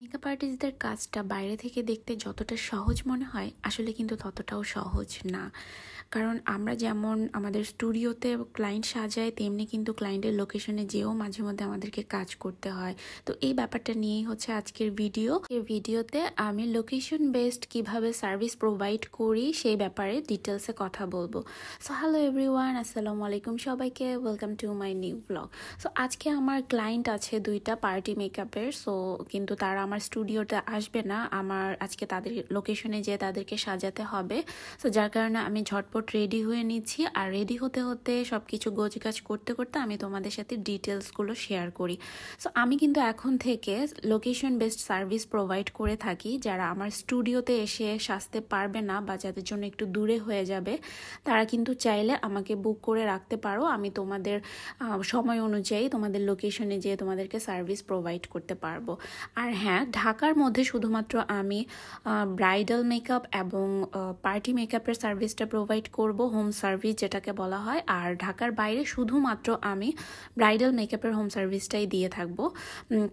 Makeup আর্টিস্টদের কাজটা বাইরে থেকে দেখতে যতটা সহজ মনে হয় আসলে কিন্তু ততটাও সহজ না। কারণ আমরা যেমন আমাদের স্টুডিওতে ক্লায়েন্ট সাজাই তেমনি কিন্তু ক্লায়েন্টের লোকেশনে যেও মাঝে মধ্যে আমাদেরকে কাজ করতে হয়। তো এই ব্যাপারটা নিয়েই হচ্ছে আজকের ভিডিও। এই ভিডিওতে আমি লোকেশন বেসড কিভাবে সার্ভিস প্রোভাইড করি সেই ব্যাপারে ডিটেলসে কথা বলবো। সো হ্যালো এভরিওয়ান, আসসালামু আলাইকুম সবাইকে, welcome to my new blog. So আজকে আমার ক্লায়েন্ট আছে দুইটা পার্টি মেকআপের। সো কিন্তু তারা আমার স্টুডিওতে আসবে না, আমার আজকে তাদের লোকেশনে যেয়ে তাদেরকে সাজাতে হবে। সো যার কারণে আমি ঝটপট রেডি হয়ে নিচ্ছি, আর রেডি হতে হতে সব কিছু গোছগাছ করতে করতে আমি তোমাদের সাথে ডিটেলসগুলো শেয়ার করি। সো আমি কিন্তু এখন থেকে লোকেশন বেসড সার্ভিস প্রোভাইড করে থাকি। যারা আমার স্টুডিওতে এসে সাজতে পারবে না বা যাদের জন্য একটু দূরে হয়ে যাবে, তারা কিন্তু চাইলে আমাকে বুক করে রাখতে পারো। আমি তোমাদের সময় অনুযায়ী তোমাদের লোকেশনে যেয়ে তোমাদেরকে সার্ভিস প্রোভাইড করতে পারবো। আর হ্যাঁ, ঢাকার মধ্যে শুধুমাত্র আমি ব্রাইডাল মেকআপ এবং পার্টি মেকআপের সার্ভিসটা প্রোভাইড করব, হোম সার্ভিস যেটাকে বলা হয়। আর ঢাকার বাইরে শুধুমাত্র আমি ব্রাইডাল মেকআপের হোম সার্ভিসটাই দিয়ে থাকবো,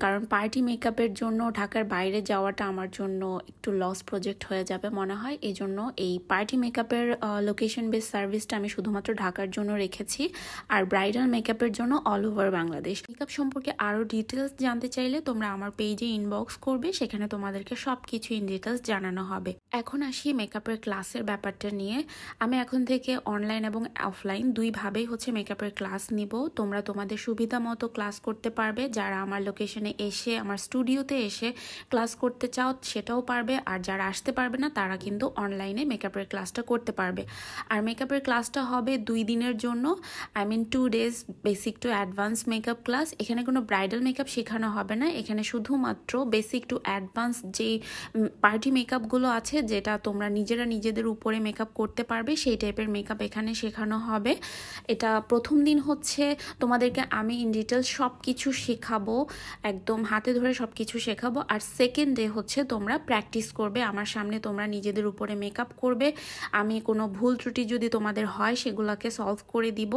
কারণ পার্টি মেকআপের জন্য ঢাকার বাইরে যাওয়াটা আমার জন্য একটু লস প্রজেক্ট হয়ে যাবে মনে হয়। এই জন্য এই পার্টি মেকআপের লোকেশন বেস সার্ভিসটা আমি শুধুমাত্র ঢাকার জন্য রেখেছি, আর ব্রাইডাল মেকআপের জন্য অল ওভার বাংলাদেশ। মেকআপ সম্পর্কে আরও ডিটেলস জানতে চাইলে তোমরা আমার পেজে ইনবক্স করবে, সেখানে তোমাদেরকে সব কিছু ইন ডিটেলস জানানো হবে। এখন আসি মেকআপের ক্লাসের ব্যাপারটা নিয়ে। আমি এখন থেকে অনলাইন এবং অফলাইন দুইভাবেই হচ্ছে মেকআপের ক্লাস নিব। তোমরা তোমাদের সুবিধা মতো ক্লাস করতে পারবে। যারা আমার লোকেশনে এসে আমার স্টুডিওতে এসে ক্লাস করতে চাও সেটাও পারবে, আর যারা আসতে পারবে না তারা কিন্তু অনলাইনে মেকআপের ক্লাসটা করতে পারবে। আর মেকআপের ক্লাসটা হবে 2 দিনের জন্য, 2 days basic to advance makeup class. এখানে কোনো ব্রাইডাল মেকআপ শেখানো হবে না, এখানে শুধুমাত্র বেসিক টু অ্যাডভান্স যেই পার্টি মেকআপগুলো আছে, যেটা তোমরা নিজেদের উপরে মেকআপ করতে পারবে, সেই টাইপের মেকআপ এখানে শেখানো হবে। এটা প্রথম দিন হচ্ছে তোমাদেরকে আমি ইন ডিটেলস সব কিছু শেখাবো, একদম হাতে ধরে সব কিছু শেখাবো। আর সেকেন্ড ডে হচ্ছে তোমরা প্র্যাকটিস করবে আমার সামনে, তোমরা নিজেদের উপরে মেকআপ করবে। আমি কোনো ভুল ত্রুটি যদি তোমাদের হয় সেগুলোকে সলভ করে দিব।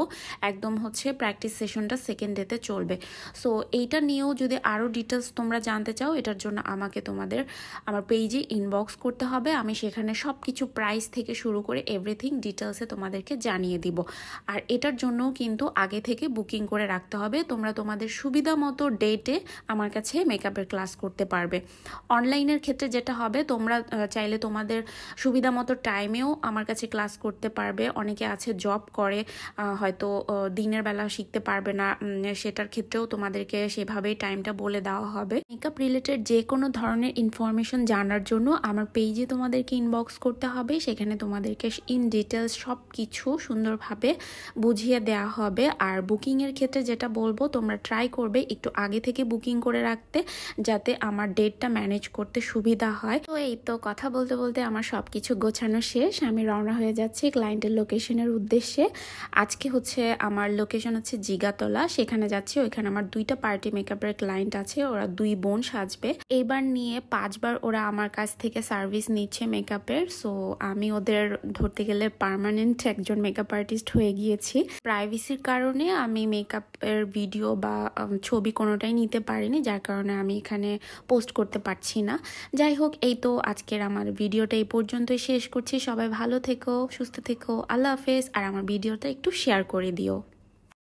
একদম হচ্ছে প্র্যাকটিস সেশনটা সেকেন্ড ডেতে চলবে। সো এইটা নিয়েও যদি আরও ডিটেলস তোমরা জানতে চাও, এটার জন্য আমাকে তোমাদের আমার পেজে ইনবক্স করতে হবে। আমি সেখানে সব কিছু প্রাইস থেকে শুরু করে এভরিথিং ডিটেলসে তোমাদেরকে জানিয়ে দিব। আর এটার জন্যও কিন্তু আগে থেকে বুকিং করে রাখতে হবে। তোমরা তোমাদের সুবিধা মতো ডেটে আমার কাছে মেকআপের ক্লাস করতে পারবে। অনলাইনের ক্ষেত্রে যেটা হবে, তোমরা চাইলে তোমাদের সুবিধা মতো টাইমেও আমার কাছে ক্লাস করতে পারবে। অনেকে আছে জব করে, হয়তো দিনের বেলা শিখতে পারবে না, সেটার ক্ষেত্রেও তোমাদেরকে সেভাবেই টাইমটা বলে দেওয়া হবে। মেকআপ রিলেটেড যে কোনো ধরনের ইনফরমেশন জানার জন্য আমার পেজে তোমাদেরকে ইনবক্স করতে হবে, সেখানে তোমাদেরকে ইন ডিটেলস সব কিছু সুন্দরভাবে বুঝিয়ে দেওয়া হবে। আর বুকিংয়ের ক্ষেত্রে যেটা বলবো, তোমরা ট্রাই করবে একটু আগে থেকে বুকিং করে রাখতে, যাতে আমার ডেটটা ম্যানেজ করতে সুবিধা হয়। তো এই তো কথা বলতে বলতে আমার সব কিছু গোছানো শেষ, আমি রওনা হয়ে যাচ্ছি ক্লায়েন্টের লোকেশনের উদ্দেশ্যে। আজকে হচ্ছে আমার লোকেশন হচ্ছে জিগাতলা, সেখানে যাচ্ছি। ওইখানে আমার 2টা পার্টি মেকআপের ক্লায়েন্ট আছে, ওরা 2 বোন সাজবে। এইবার নিয়ে 5 বার ওরা আমার কাছ থেকে সার্ভিস নিচ্ছে মেকআপের। সো আমি ওদের ধরতে গেলে পার্মানেন্ট একজন মেকআপ আর্টিস্ট হয়ে গিয়েছি। প্রাইভেসির কারণে আমি মেকআপের ভিডিও বা ছবি কোনোটাই নিতে পারিনি, যার কারণে আমি এখানে পোস্ট করতে পারছি না। যাই হোক, এই তো আজকের আমার ভিডিওটা এই পর্যন্তই শেষ করছি। সবাই ভালো থেকো, সুস্থ থেকো, আল্লাহ হাফেজ। আর আমার ভিডিওটা একটু শেয়ার করে দিও।